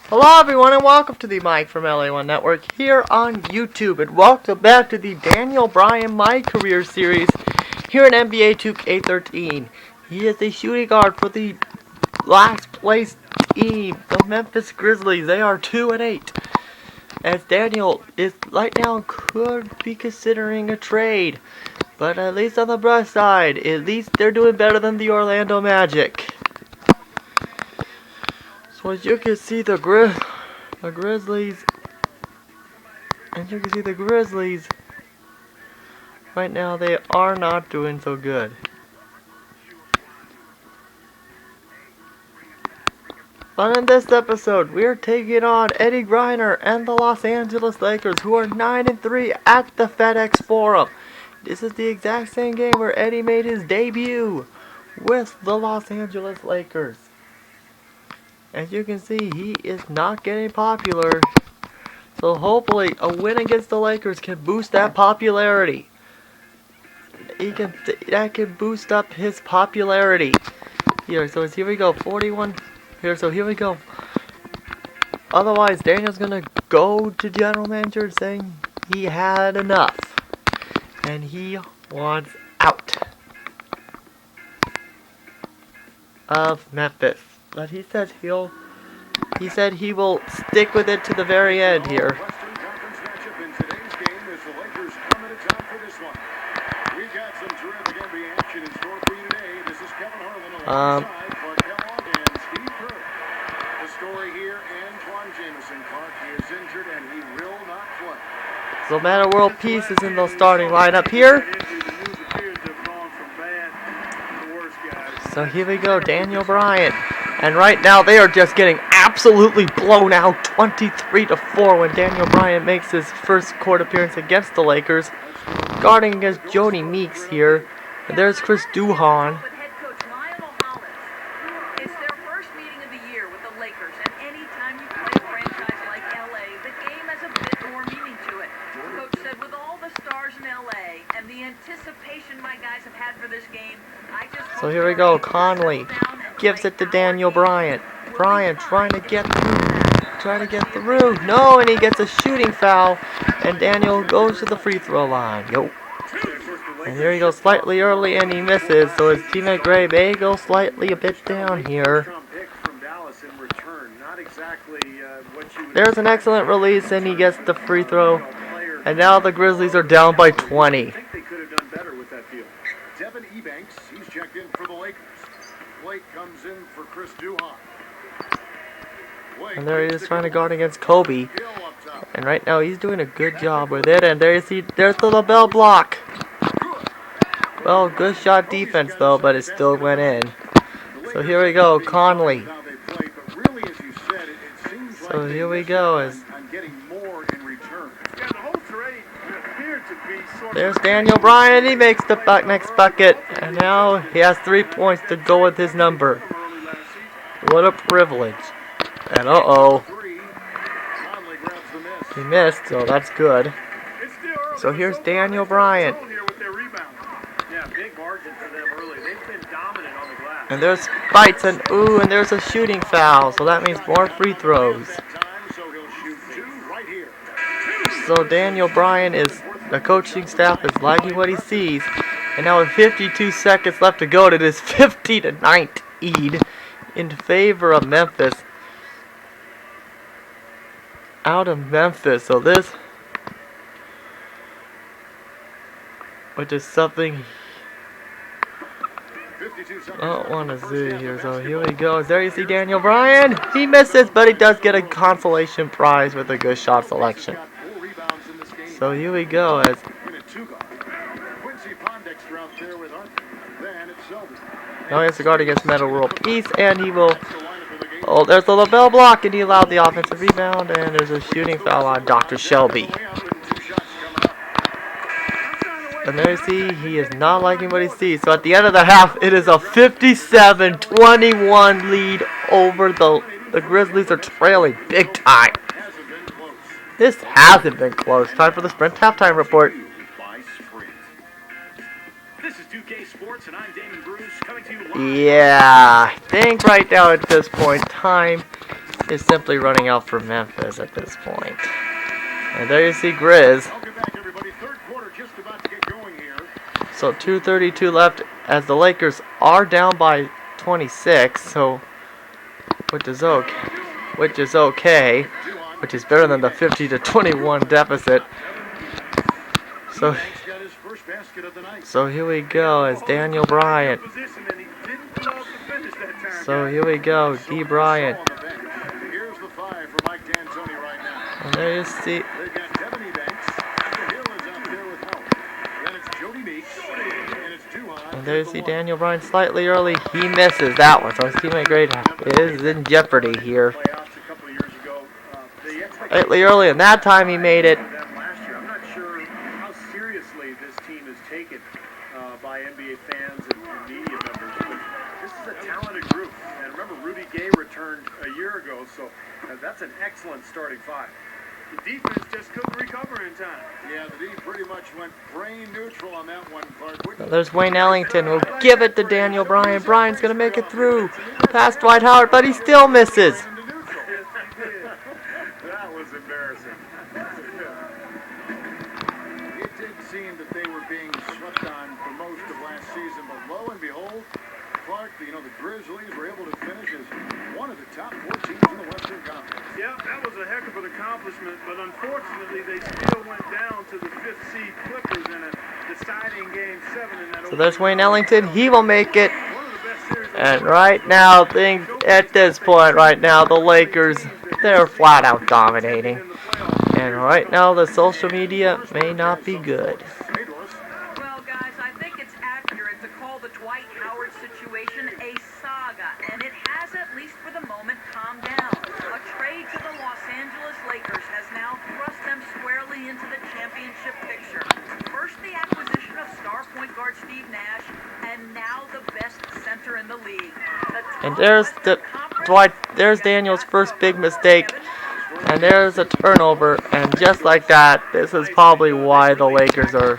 Hello everyone and welcome to the Mike from LA1 Network here on YouTube, and welcome back to the Daniel Bryan My Career series here in NBA 2K13. He is the shooting guard for the last place team, the Memphis Grizzlies. They are 2-8. As Daniel is right now could be considering a trade, but at least on the brush side, at least they're doing better than the Orlando Magic. So as you can see, the Grizzlies, right now they are not doing so good. But in this episode, we are taking on Eddie Griner and the Los Angeles Lakers, who are 9-3 at the FedEx Forum. This is the exact same game where Eddie made his debut with the Los Angeles Lakers. As you can see, he is not getting popular. So hopefully a win against the Lakers can boost that popularity. That can boost up his popularity. Here we go, 41. Here we go. Otherwise, Daniel's gonna go to general manager saying he had enough and he wants out of Memphis. But he said he will stick with it to the very end here. So Meta World Peace is in the starting lineup here. So here we go, Daniel Bryan. And right now they are just getting absolutely blown out 23-4 when Daniel Bryan makes his first court appearance against the Lakers. Guarding against Jody Meeks here. And there's Chris Duhon. So here we go, Conley gives it to Daniel Bryan. Bryan trying to get through. No, and he gets a shooting foul, and Daniel goes to the free throw line. And here he goes slightly early, and he misses. So his teammate Gray may go slightly a bit down here. There's an excellent release, and he gets the free throw. And now the Grizzlies are down by 20. He's checked in for the Lakers. Blake comes in for Chris Duhon. And there he is trying to guard against Kobe. And right now he's doing a good job with it. And there's the LaBelle block. Well, good shot defense though, but it still went in. So here we go, Conley. So here we go. There's Daniel Bryan, he makes the next bucket, and now he has 3 points to go with his number. What a privilege. And he missed, so that's good. So here's Daniel Bryan. And there's fights, and there's a shooting foul, so that means more free throws. So Daniel Bryan the coaching staff is liking what he sees. And now with 52 seconds left to go to this 50-9 lead in favor of Memphis. Out of Memphis. So this, which is something I don't want to see here. So here we go. There you see Daniel Bryan. He misses, but he does get a consolation prize with a good shot selection. So here we go as now he has to guard against Meta World Peace, and he will. Oh, there's the LaBelle block, and he allowed the offensive rebound, and there's a shooting foul on Dr. Shelby. And there you see, he is not liking what he sees. So at the end of the half, it is a 57-21 lead over the Grizzlies are trailing big time. This hasn't been close. Time for the Sprint halftime report. Yeah, I think right now at this point in time, is simply running out for Memphis at this point. And there you see Grizz. Welcome back, everybody. Third quarter just about to get going here. So 2:32 left as the Lakers are down by 26. So which is okay, which is better than the 50-21 deficit. So here we go as Daniel Bryan. So here we go, D. Bryan. Here's the five for Mike D'Antoni right now. And there you see. They've got Devin Banks. Hill is out there with help. Then it's Jody Meeks. And it's Duhon. And there you see Daniel Bryan slightly early. He misses that one. So his teammate Gray is in jeopardy here. Slightly early, and that time he made it. I'm not sure how seriously this team is taken by NBA fans and media members, but this is a talented group. And remember, Rudy Gay returned a year ago, so that's an excellent starting five. The defense just couldn't recover in time. Yeah, the D pretty much went brain neutral on that one part. There's Wayne Ellington. We'll give it to Daniel Bryan. Bryan's going to make it through. Past Dwight Howard, but he still misses. That was embarrassing. It did seem that they were being swept on for most of last season, but lo and behold, Clark, the Grizzlies were able to finish as one of the top 4 teams in the Western Conference. Yeah, that was a heck of an accomplishment, but unfortunately they still went down to the 5th seed Clippers in a deciding Game 7 in that. So there's Wayne Ellington. He will make it. And right now, things at this point, right now, the Lakers, they're flat out dominating. And right now, the social media may not be good. Well, guys, I think it's accurate to call the Dwight Howard situation a saga, and it has, at least for the moment, calmed down. A trade to the Los Angeles Lakers has now thrust them squarely into the championship picture. First, the acquisition of star point guard Steve Nash, and now the best center in the league. And there's there's Daniel's first big mistake. And there's a turnover, and just like that, this is probably why the Lakers are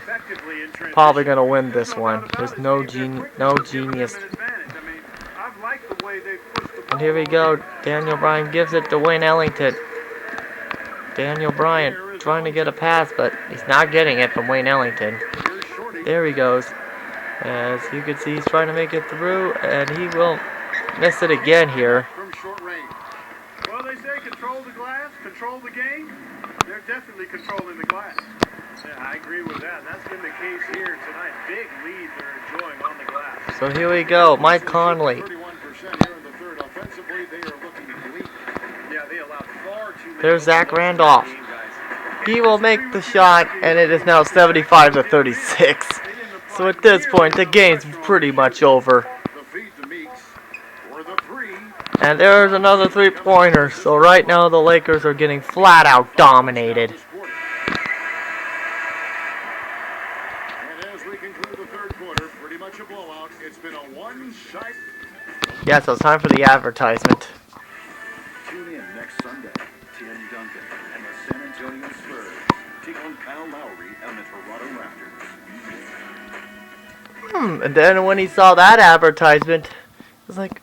probably going to win this one. There's no genius. And here we go. Daniel Bryan gives it to Wayne Ellington. Daniel Bryan trying to get a pass, but he's not getting it from Wayne Ellington. There he goes. As you can see, he's trying to make it through, and he will miss it again here. Well, they say control the glass, control the game. They're definitely controlling the glass. Yeah, I agree with that. That's been the case here tonight. Big lead they're enjoying on the glass. So here we go, Mike Conley. 31% here in the third. Offensively, they are looking weak. Yeah, they allowed far too many. There's Zach Randolph. He will make the shot, and it is now 75-36. So at this point, the game's pretty much over. The feed to Meeks for the 3. And there's another three-pointer. So right now, the Lakers are getting flat-out dominated. And as we conclude the third quarter, pretty much a blowout. It's been a one-shot. Yeah, so it's time for the advertisement. Tune in next Sunday. Tim Duncan and the San Antonio Spurs take on Kyle Lowry and the Toronto Raptors. And then when he saw that advertisement, he was like,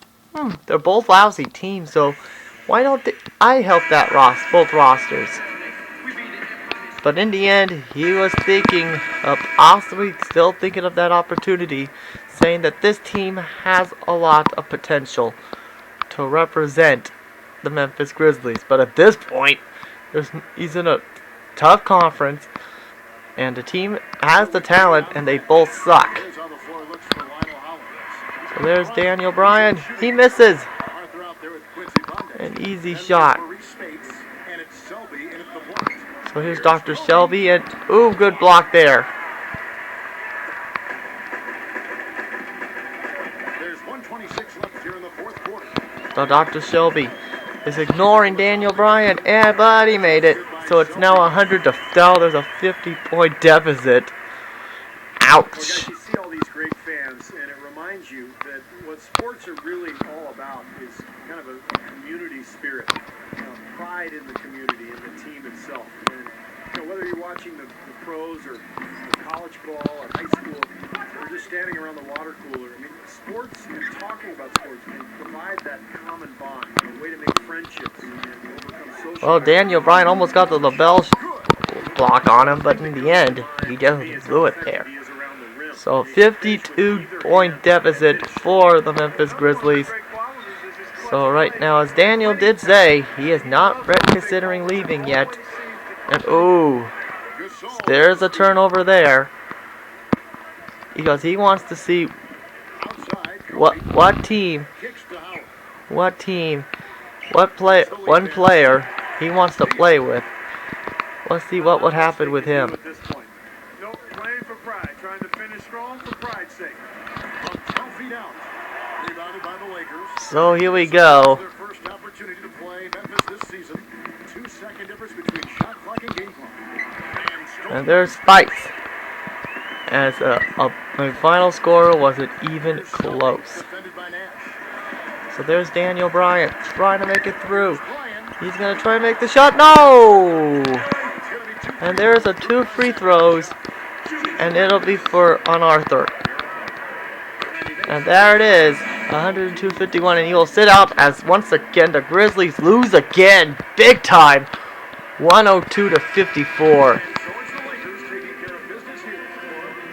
they're both lousy teams, so why don't I help that both rosters? But in the end, he was thinking of, possibly still thinking of that opportunity, saying that this team has a lot of potential to represent the Memphis Grizzlies. But at this point, he's in a tough conference, and the team has the talent, and they both suck. So there's Daniel Bryan. He misses. An easy shot. So here's Dr. Shelby, and ooh, good block there. There's 1:26 left here in the fourth quarter. So Dr. Shelby is ignoring Daniel Bryan, and but he made it. So it's now 100 to now there's a 50-point deficit. Well, Ouch. guys, you see all these great fans, and it reminds you that what sports are really all about is kind of a community spirit, pride in the community and the team itself. And whether you're watching the pros or the college ball or high school, or just standing around the water cooler. I mean, sports and talking about sports can provide that common bond, a way to make friendships and overcome social. Well, Daniel Bryan almost got the LaBelle block on him, but in the end, he just blew it there. So 52-point deficit for the Memphis Grizzlies. So right now, as Daniel did say, he is not considering leaving yet. And ooh, there's a turnover there. Because he wants to see what one player he wants to play with. Let's see what would happen with him. Nope, playing for pride, trying to finish strong for pride's sake. 12 feet out. Rebounded by the Lakers. So here we go. Their first opportunity to play Memphis this season. 2-second difference between shot clock and game clock. And there's spikes. As the final score wasn't even close. Defended by Nash. So there's Daniel Bryan trying to make it through. He's going to try and make the shot. No! And there's a 2 free throws. And it'll be for Arthur. And there it is. 102-51. And he will sit out as once again the Grizzlies lose again. Big time. 102-54.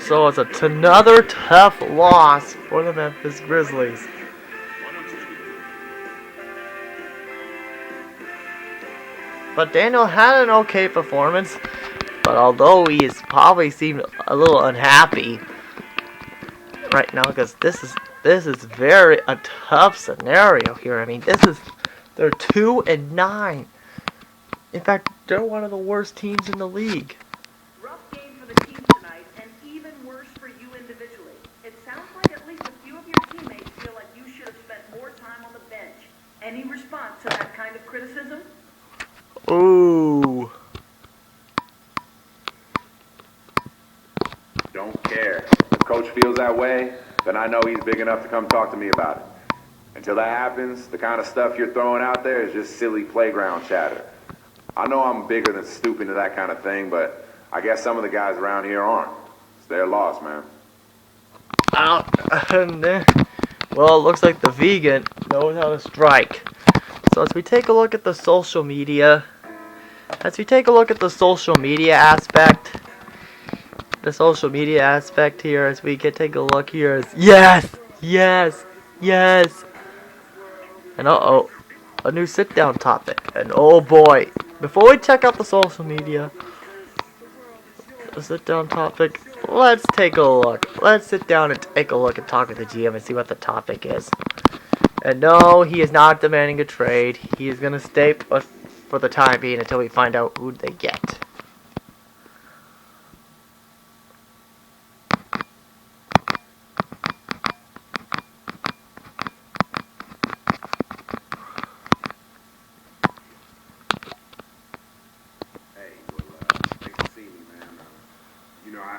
So it's another tough loss for the Memphis Grizzlies. But Daniel had an okay performance. But although he is probably seemed a little unhappy right now, because this is very a tough scenario here. I mean, they're 2-9. In fact, they're one of the worst teams in the league. Rough game for the team tonight, and even worse for you individually. It sounds like at least a few of your teammates feel like you should have spent more time on the bench. Any response to that kind of criticism? Ooh. Don't care. If Coach feels that way, then I know he's big enough to come talk to me about it. Until that happens, the kind of stuff you're throwing out there is just silly playground chatter. I know I'm bigger than stooping to that kind of thing, but I guess some of the guys around here aren't. It's their loss, man. Well, it looks like the vegan knows how to strike. So as we take a look at the social media, aspect, here, as we can take a look here, is yes. And a new sit-down topic. And oh boy, before we check out the social media, the sit-down topic, let's take a look. Let's sit down and take a look and talk with the GM and see what the topic is. And no, he is not demanding a trade. He is going to stay for the time being until we find out who they get.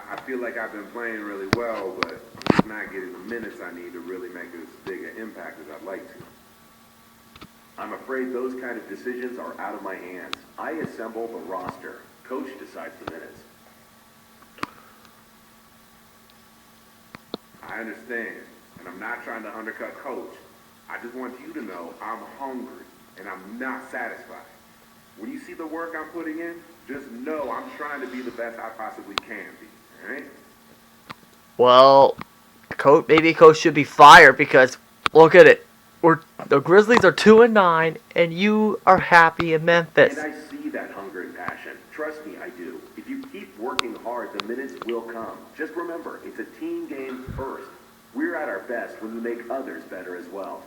I feel like I've been playing really well, but I'm just not getting the minutes I need to really make as big an impact as I'd like to. I'm afraid those kind of decisions are out of my hands. I assemble the roster. Coach decides the minutes. I understand, and I'm not trying to undercut Coach. I just want you to know I'm hungry, and I'm not satisfied. When you see the work I'm putting in, just know I'm trying to be the best I possibly can be. Alright? Well, maybe Coach should be fired because look at it. The Grizzlies are 2-9, and you are happy in Memphis. And I see that hunger and passion. Trust me, I do. If you keep working hard, the minutes will come. Just remember, it's a team game first. We're at our best when we make others better as well.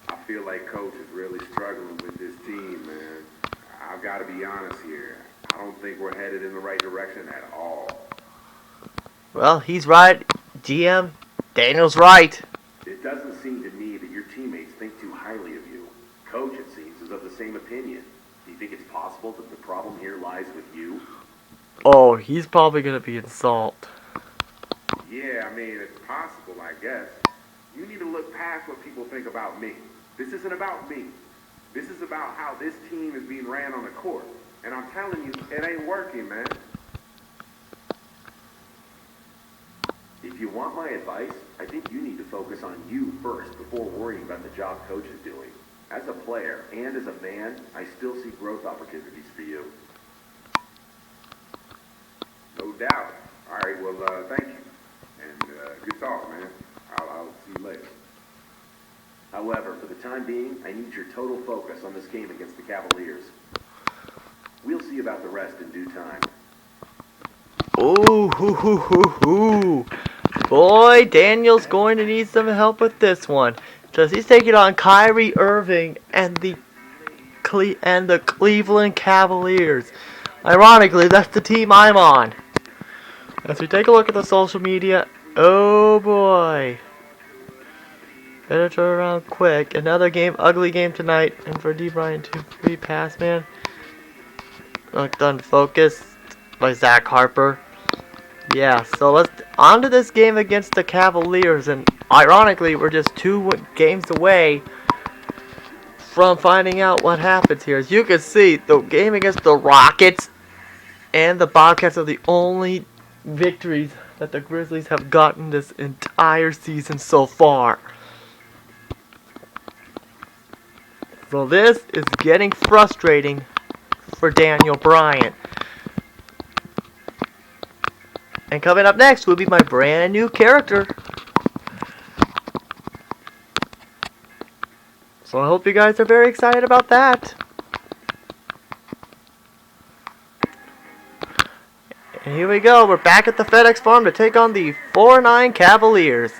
I feel like Coach is really struggling with this team, man. I've got to be honest here. I don't think we're headed in the right direction at all. Well, he's right. GM, Daniel's right. It doesn't seem to me that your teammates think too highly of you. Coach, it seems, is of the same opinion. Do you think it's possible that the problem here lies with you? Oh, he's probably going to be insulted. Yeah, I mean, it's possible, I guess. You need to look past what people think about me. This isn't about me. This is about how this team is being ran on the court. And I'm telling you, it ain't working, man. If you want my advice, I think you need to focus on you first before worrying about the job coach is doing. As a player and as a man, I still see growth opportunities for you. No doubt. All right, well, thank you. And good talk, man. I'll see you later. However, for the time being, I need your total focus on this game against the Cavaliers. We'll see about the rest in due time. Ooh, hoo, hoo, hoo, hoo. Boy, Daniel's going to need some help with this one. Because he's taking on Kyrie Irving and the Cleveland Cavaliers. Ironically, that's the team I'm on. As we take a look at the social media, oh boy. Better turn around quick. Another game, ugly game tonight. And for Bryan, 2-3 pass, man. Looked unfocused by Zach Harper. Yeah, so let's on to this game against the Cavaliers. And ironically, we're just 2 games away from finding out what happens here. As you can see, the game against the Rockets and the Bobcats are the only victories that the Grizzlies have gotten this entire season so far. So this is getting frustrating for Daniel Bryan. And coming up next will be my brand new character. So I hope you guys are very excited about that. And here we go. We're back at the FedEx Farm to take on the 4-9 Cavaliers.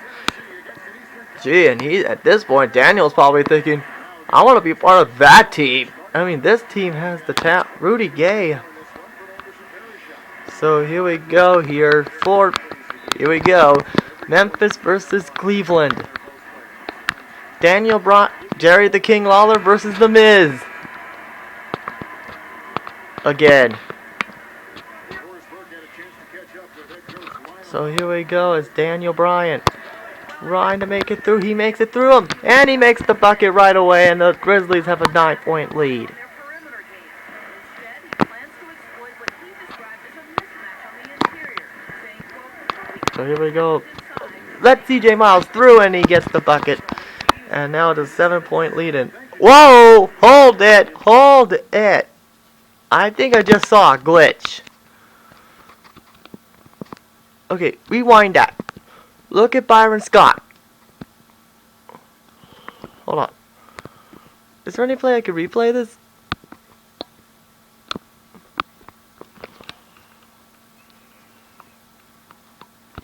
Gee, and at this point, Daniel's probably thinking, I want to be part of that team. I mean, this team has the talent. Rudy Gay. So here we go here. Here we go. Memphis versus Cleveland. Daniel Bryan, Jerry the King Lawler versus The Miz. Again. So here we go. It's Daniel Bryan trying to make it through. He makes it through him. And he makes the bucket right away. And the Grizzlies have a 9-point lead. So here we go. Let CJ Miles through and he gets the bucket. And now it's a 7-point lead. And whoa! Hold it! Hold it! I think I just saw a glitch. Okay, rewind that. Look at Byron Scott. Hold on. Is there any play I could replay this?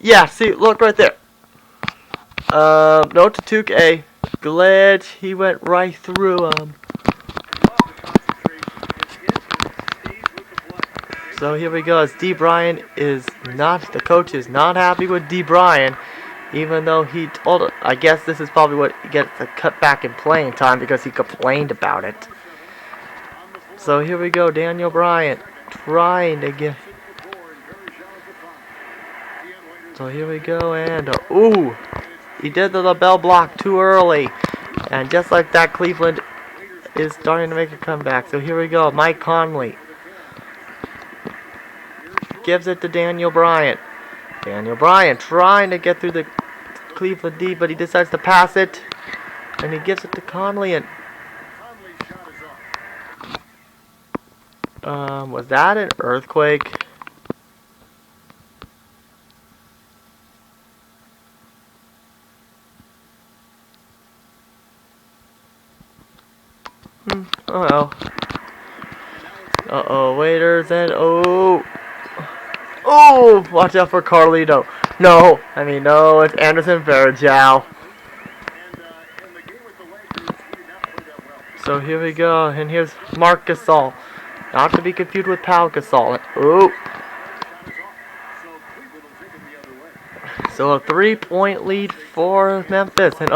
Yeah, see, look right there. Note to 2K. Glitch. He went right through him. So here we go. As Bryan is not, the coach is not happy with Bryan, even though he told it. I guess this is probably what gets the cut back in playing time because he complained about it. So here we go. Daniel Bryan trying to get. So here we go, and ooh, he did the LaBelle block too early, and just like that, Cleveland is starting to make a comeback. So here we go, Mike Conley gives it to Daniel Bryan. Daniel Bryan trying to get through the Cleveland D, but he decides to pass it, and he gives it to Conley. And was that an earthquake? Oh well. Uh-oh, waiters and oh, watch out for Carlito. No, it's Anderson Varejao. So here we go, and here's Marc Gasol. Not to be confused with Pau Gasol. Ooh. So a 3-point lead for Memphis, and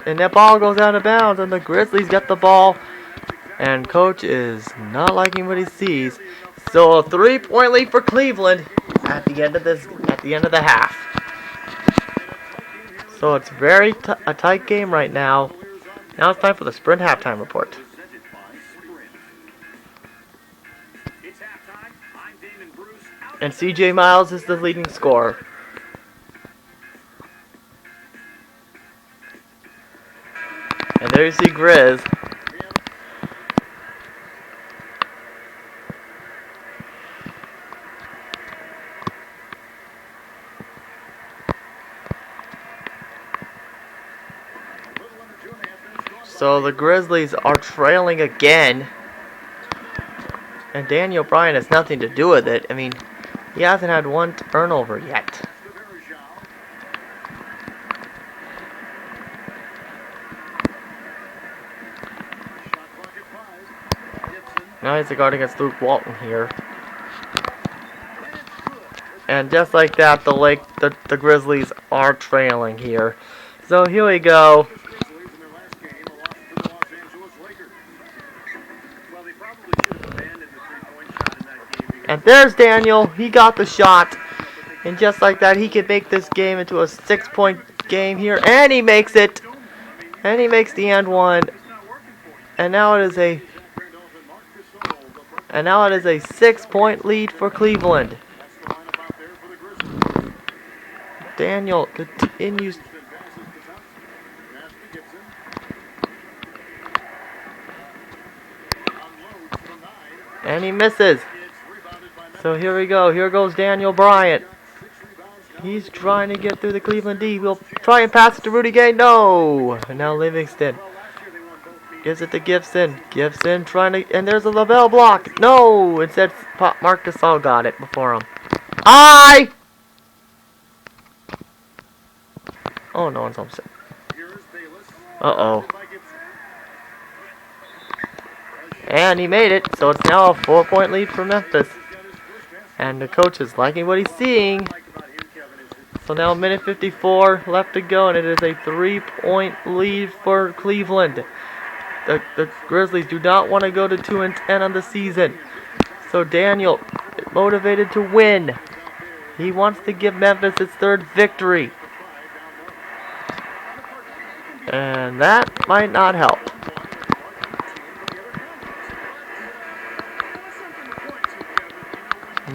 and that ball goes out of bounds, and the Grizzlies get the ball, and coach is not liking what he sees. So a 3-point lead for Cleveland at the end of the half. So it's a tight game right now. Now it's time for the Sprint halftime report. And CJ Miles is the leading scorer. And there you see Grizz. So the Grizzlies are trailing again. And Daniel Bryan has nothing to do with it. I mean, he hasn't had one turnover yet. Now he's guarding against Luke Walton here. And just like that, the Grizzlies are trailing here. So here we go. And there's Daniel. He got the shot. And just like that, he could make this game into a 6-point game here. And he makes it. And he makes the and one. And now it is a 6-point lead for Cleveland. Daniel continues. And he misses. So here we go. Here goes Daniel Bryan. He's trying to get through the Cleveland D. We'll try and pass it to Rudy Gay. No. And now Livingston gives it to Gibson. Gibson trying to, and there's a LaBelle block. No. Instead, Mark Gasol got it before him. Oh, no one's home set. Uh-oh. And he made it, so it's now a 4-point lead for Memphis. And the coach is liking what he's seeing. So now a minute 54 left to go, and it is a 3-point lead for Cleveland. The Grizzlies do not want to go to 2-10 on the season. So Daniel is motivated to win. He wants to give Memphis its 3rd victory. And that might not help.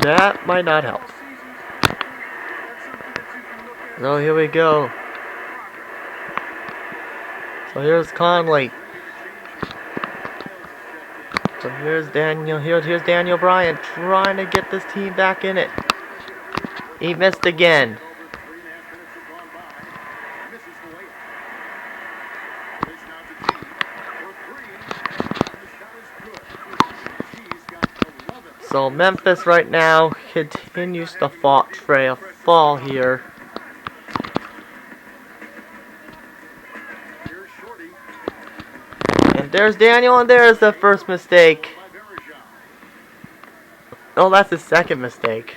That might not help. So here we go. So here's Conley. So here's Daniel. Here's Daniel Bryan trying to get this team back in it. He missed again. So Memphis right now continues to fall here. And there's Daniel, and there's the first mistake. Oh, that's his second mistake.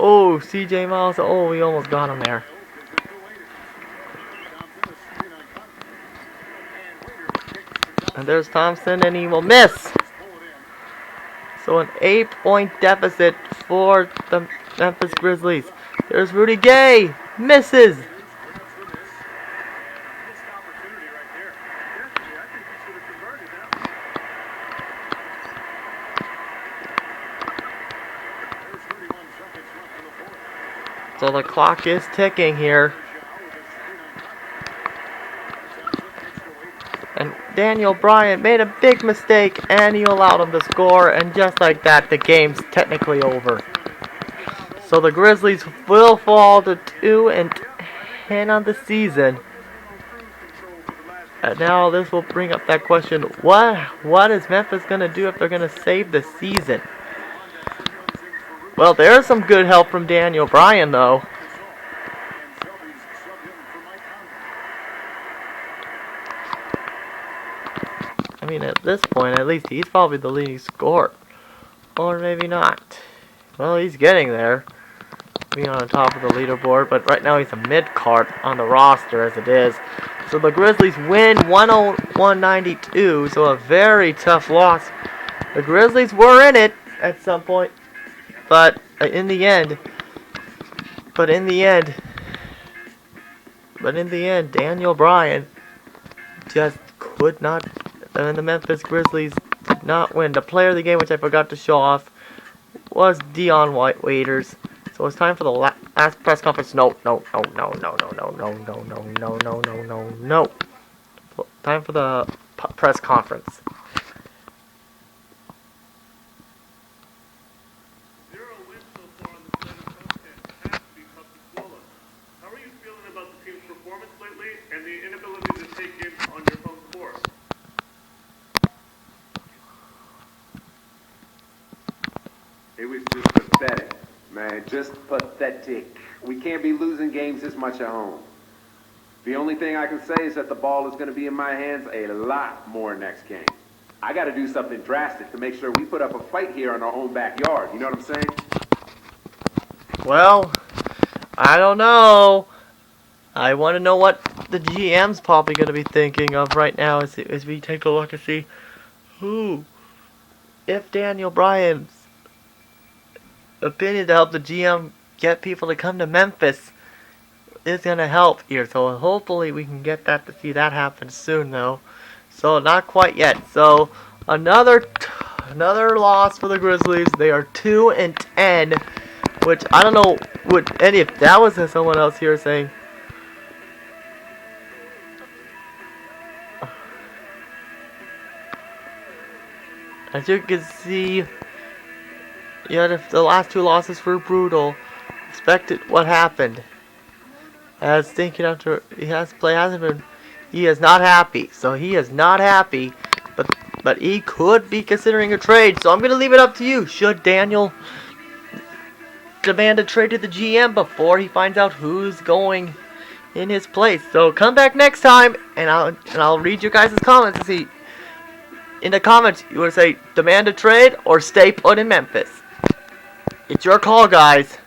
Oh, CJ Miles. Oh, we almost got him there. And there's Thompson, and he will miss. So an 8-point deficit for the Memphis Grizzlies. There's Rudy Gay. Misses. So the clock is ticking here. And Daniel Bryan made a big mistake, and he allowed him to score, and just like that, the game's technically over. So the Grizzlies will fall to 2-10 on the season. And now this will bring up that question, what is Memphis going to do if they're going to save the season? Well, there's some good help from Daniel Bryan, though. I mean, at this point, at least he's probably the leading scorer. Or maybe not. Well, he's getting there. Being on the top of the leaderboard. But right now he's a mid-card on the roster as it is. So the Grizzlies win 101-92. So a very tough loss. The Grizzlies were in it at some point. But in the end, Daniel Bryan just could not. And the Memphis Grizzlies did not win. The player of the game, which I forgot to show off, was Dion Waiters. So it's time for the last press conference. No. Time for the press conference. 0 wins so far on the slate of content has to be tough to swallow. How are you feeling about the team's performance lately and the inability to take games on your home court? It was just pathetic, man. Just pathetic. We can't be losing games this much at home. The only thing I can say is that the ball is going to be in my hands a lot more next game. I got to do something drastic to make sure we put up a fight here in our own backyard. You know what I'm saying? Well, I don't know. I want to know what the GM's probably going to be thinking of right now as we take a look and see who, if Daniel Bryan's opinion to help the GM get people to come to Memphis is going to help here. So hopefully we can get that to see that happen soon, though. So not quite yet. So another loss for the Grizzlies. They are 2-10, which I don't know if that was someone else here saying. As you can see, if the last 2 losses were brutal. Expected what happened. As thinking after he is not happy. So he is not happy, but he could be considering a trade. So I'm gonna leave it up to you. Should Daniel demand a trade to the GM before he finds out who's going in his place? So come back next time, and I'll read you guys' comments to see. In the comments, you want to say demand a trade or stay put in Memphis. It's your call, guys.